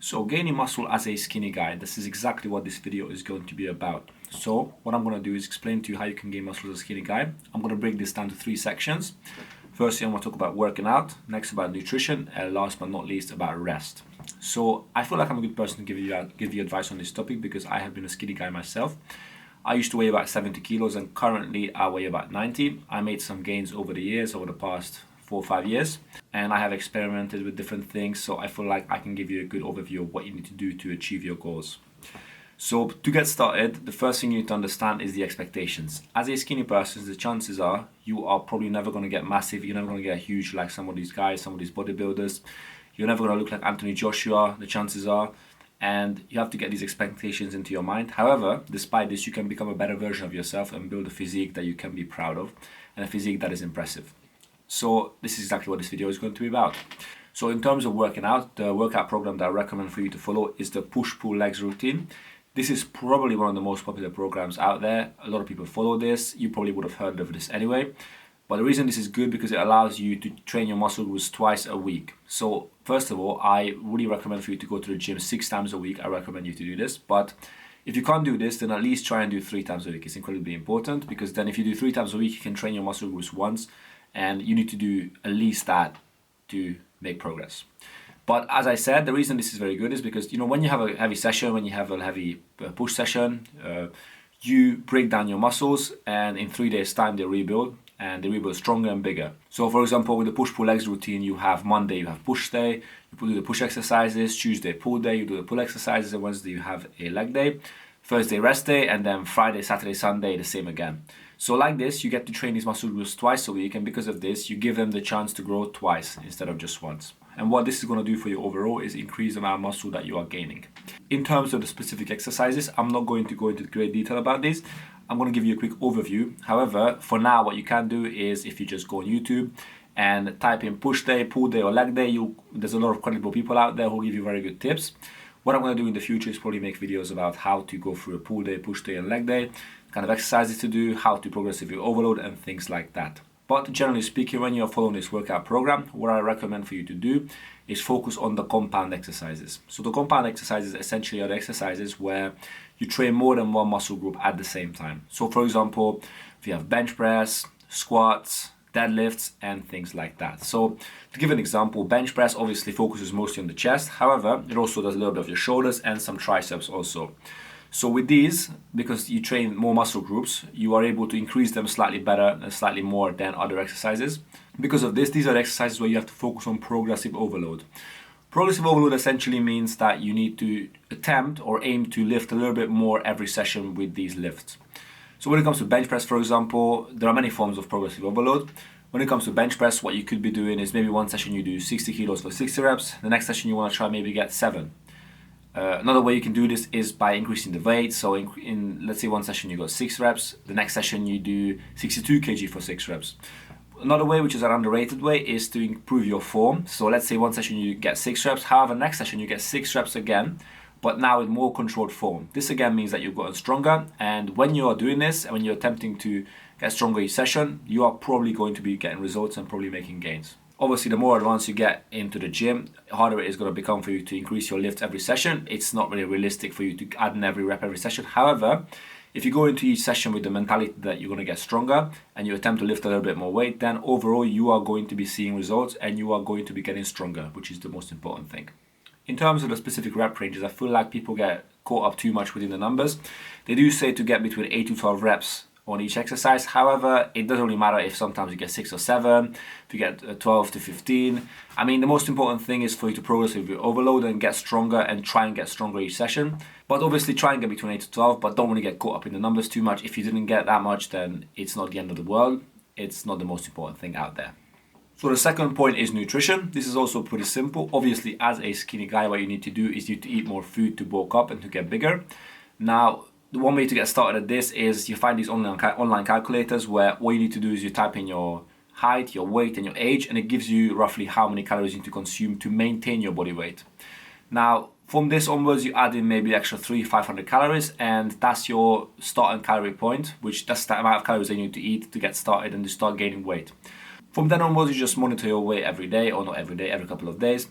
So gaining muscle as a skinny guy, this is exactly what this video is going to be about. So what I'm going to do is explain to you how you can gain muscle as a skinny guy. I'm going to break this down to 3 sections. Firstly, I'm going to talk about working out, next about nutrition, and last but not least about rest. So I feel like I'm a good person to give you advice on this topic because I have been a skinny guy myself. I used to weigh about 70 kilos and currently I weigh about 90. I made some gains over the years, over the past 4 or 5 years, and I have experimented with different things, so I feel like I can give you a good overview of what you need to do to achieve your goals. So to get started, the first thing you need to understand is the expectations. As a skinny person, the chances are you are probably never going to get massive, you're never going to get huge like some of these guys, some of these bodybuilders. You're never going to look like Anthony Joshua, the chances are, and you have to get these expectations into your mind. However, despite this, you can become a better version of yourself and build a physique that you can be proud of and a physique that is impressive. So this is exactly what this video is going to be about. So in terms of working out, the workout program that I recommend for you to follow is the push-pull legs routine. This is probably one of the most popular programs out there. A lot of people follow this. You probably would have heard of this anyway. But the reason this is good because it allows you to train your muscle groups twice a week. So first of all, I really recommend for you to go to the gym 6 times a week. I recommend you to do this. But if you can't do this, then at least try and do 3 times a week. It's incredibly important because then if you do 3 times a week, you can train your muscle groups once. And you need to do at least that to make progress. But as I said, the reason this is very good is because, when you have a heavy session, when you have a heavy push session, you break down your muscles and in 3 days time they rebuild and they rebuild stronger and bigger. So for example, with the push-pull legs routine, you have Monday, you have push day, you do the push exercises, Tuesday pull day, you do the pull exercises, and Wednesday you have a leg day, Thursday rest day, and then Friday, Saturday, Sunday, the same again. So like this, you get to train these muscle groups twice a week, and because of this, you give them the chance to grow twice instead of just once. And what this is going to do for you overall is increase the amount of muscle that you are gaining. In terms of the specific exercises, I'm not going to go into great detail about this. I'm going to give you a quick overview. However, for now, what you can do is if you just go on YouTube and type in push day, pull day, or leg day, there's a lot of credible people out there who give you very good tips. What I'm going to do in the future is probably make videos about how to go through a pull day, push day, and leg day, kind of exercises to do, how to progressively overload, and things like that. But generally speaking, when you're following this workout program, what I recommend for you to do is focus on the compound exercises. So the compound exercises essentially are the exercises where you train more than one muscle group at the same time. So for example, if you have bench press, squats, deadlifts, and things like that. So to give an example, bench press obviously focuses mostly on the chest. However, it also does a little bit of your shoulders and some triceps also. So with these, because you train more muscle groups, you are able to increase them slightly better and slightly more than other exercises. Because of this, these are exercises where you have to focus on progressive overload. Progressive overload essentially means that you need to attempt or aim to lift a little bit more every session with these lifts. So when it comes to bench press, for example, there are many forms of progressive overload. When it comes to bench press, what you could be doing is maybe one session you do 60 kilos for 60 reps. The next session you want to try maybe get 7. Another way you can do this is by increasing the weight. So in let's say one session you got 6 reps, the next session you do 62 kg for 6 reps. Another way, which is an underrated way, is to improve your form. So let's say one session you get 6 reps, however next session you get 6 reps again, but now with more controlled form. This again means that you've gotten stronger, and when you are doing this and when you're attempting to get stronger each session, you are probably going to be getting results and probably making gains. Obviously, the more advanced you get into the gym, the harder it is going to become for you to increase your lift every session. It's not really realistic for you to add in every rep every session. However, if you go into each session with the mentality that you're going to get stronger and you attempt to lift a little bit more weight, then overall you are going to be seeing results and you are going to be getting stronger, which is the most important thing. In terms of the specific rep ranges, I feel like people get caught up too much within the numbers. They do say to get between 8 to 12 reps on each exercise. However, it doesn't really matter if sometimes you get 6 or 7, if you get 12 to 15. I mean, the most important thing is for you to progressively overload and get stronger and try and get stronger each session. But obviously try and get between 8 to 12, but don't really get caught up in the numbers too much. If you didn't get that much, then it's not the end of the world. It's not the most important thing out there. So the second point is nutrition. This is also pretty simple. Obviously, as a skinny guy, what you need to do is you need to eat more food to bulk up and to get bigger. Now, the one way to get started at this is you find these online calculators where all you need to do is you type in your height, your weight, and your age, and it gives you roughly how many calories you need to consume to maintain your body weight. Now, from this onwards, you add in maybe extra 300-500 calories, and that's your starting calorie point, which that's the amount of calories that you need to eat to get started and to start gaining weight. From then onwards, you just monitor your weight every day, or not every day, every couple of days,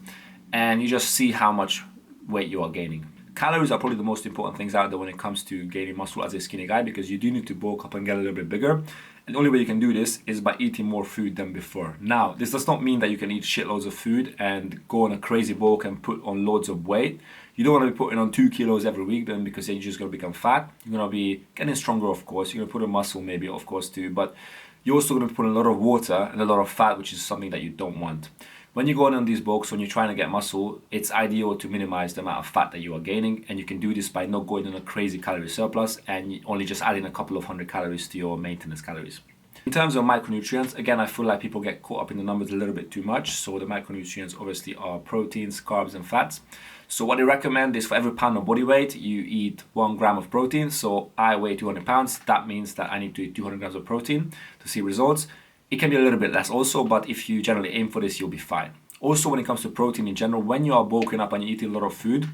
and you just see how much weight you are gaining. Calories are probably the most important things out there when it comes to gaining muscle as a skinny guy, because you do need to bulk up and get a little bit bigger. And the only way you can do this is by eating more food than before. Now, this does not mean that you can eat shitloads of food and go on a crazy bulk and put on loads of weight. You don't want to be putting on 2 kilos every week then, because then you're just going to become fat. You're going to be getting stronger, of course. You're going to put on muscle maybe, of course, too. But you're also going to put in a lot of water and a lot of fat, which is something that you don't want. When you're going on these bulks, when you're trying to get muscle, it's ideal to minimize the amount of fat that you are gaining, and you can do this by not going on a crazy calorie surplus and only just adding a couple of hundred calories to your maintenance calories. In terms of micronutrients, again, I feel like people get caught up in the numbers a little bit too much. So the micronutrients obviously are proteins, carbs, and fats. So what they recommend is for every pound of body weight, you eat 1 gram of protein. So I weigh 200 pounds. That means that I need to eat 200 grams of protein to see results. It can be a little bit less also, but if you generally aim for this, you'll be fine. Also, when it comes to protein in general, when you are bulking up and you're eating a lot of food,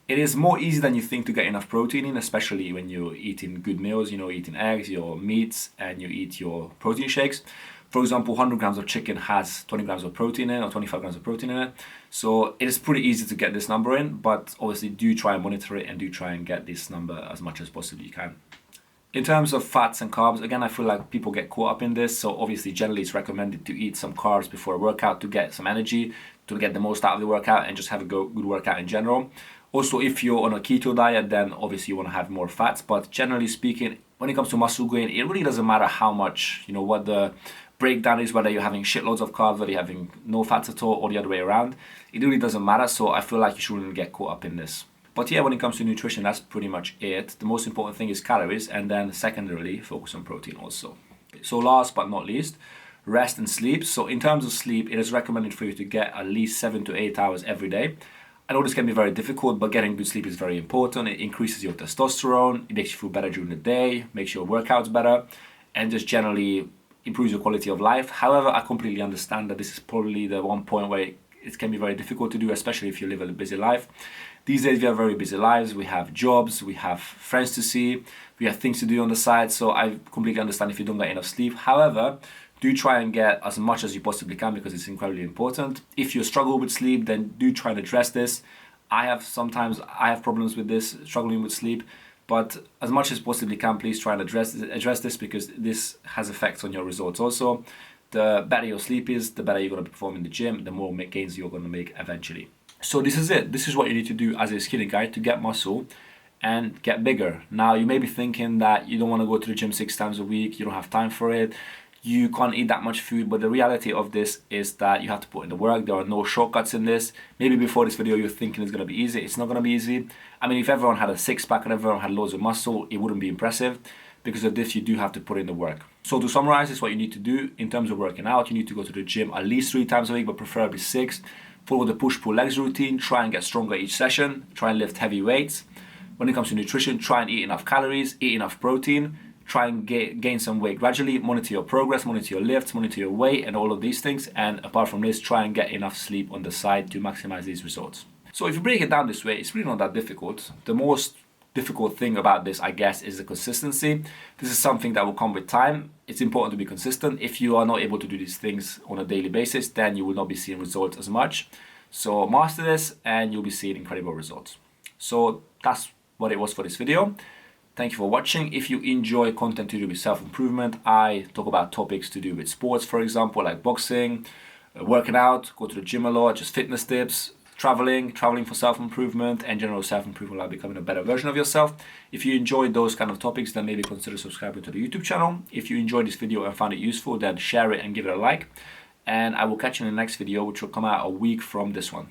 it is more easy than you think to get enough protein in, especially when you're eating good meals, eating eggs, your meats, and you eat your protein shakes. For example, 100 grams of chicken has 20 grams of protein in it, or 25 grams of protein in it. So it is pretty easy to get this number in, but obviously do try and monitor it and do try and get this number as much as possibly you can. In terms of fats and carbs, again, I feel like people get caught up in this. So obviously, generally, it's recommended to eat some carbs before a workout to get some energy, to get the most out of the workout and just have a good workout in general. Also, if you're on a keto diet, then obviously you want to have more fats. But generally speaking, when it comes to muscle gain, it really doesn't matter how much, what the breakdown is, whether you're having shitloads of carbs, whether you're having no fats at all, or the other way around. It really doesn't matter. So I feel like you shouldn't get caught up in this. But yeah, when it comes to nutrition, that's pretty much it. The most important thing is calories, and then secondarily, focus on protein also. So last but not least, rest and sleep. So in terms of sleep, it is recommended for you to get at least 7 to 8 hours every day. I know this can be very difficult, but getting good sleep is very important. It increases your testosterone, it makes you feel better during the day, makes your workouts better, and just generally improves your quality of life. However, I completely understand that this is probably the one point where it can be very difficult to do, especially if you live a busy life. These days we have very busy lives, we have jobs, we have friends to see, we have things to do on the side, so I completely understand if you don't get enough sleep. However, do try and get as much as you possibly can, because it's incredibly important. If you struggle with sleep, then do try and address this. I have problems with this, struggling with sleep, but as much as possibly can, please try and address this, because this has effects on your results also. The better your sleep is, the better you're going to perform in the gym, the more gains you're going to make eventually. So this is it. This is what you need to do as a skinny guy to get muscle and get bigger. Now, you may be thinking that you don't want to go to the gym 6 times a week, you don't have time for it, you can't eat that much food, but the reality of this is that you have to put in the work. There are no shortcuts in this. Maybe before this video you're thinking it's going to be easy. It's not going to be easy. I mean, if everyone had a six-pack and everyone had loads of muscle, it wouldn't be impressive. Because of this, you do have to put in the work. So to summarize, this is what you need to do in terms of working out. You need to go to the gym at least 3 times a week, but preferably 6. Follow the push-pull legs routine. Try and get stronger each session. Try and lift heavy weights. When it comes to nutrition, try and eat enough calories, eat enough protein. Try and gain some weight gradually. Monitor your progress, monitor your lifts, monitor your weight, and all of these things. And apart from this, try and get enough sleep on the side to maximize these results. So if you break it down this way, it's really not that difficult. The most difficult thing about this, I guess, is the consistency. This is something that will come with time. It's important to be consistent. If you are not able to do these things on a daily basis, then you will not be seeing results as much. So master this and you'll be seeing incredible results. So that's what it was for this video. Thank you for watching. If you enjoy content to do with self-improvement, I talk about topics to do with sports, for example, like boxing, working out, go to the gym a lot, just fitness tips, traveling for self-improvement, and general self-improvement, like becoming a better version of yourself. If you enjoyed those kind of topics, then maybe consider subscribing to the YouTube channel. If you enjoyed this video and found it useful, then share it and give it a like. And I will catch you in the next video, which will come out a week from this one.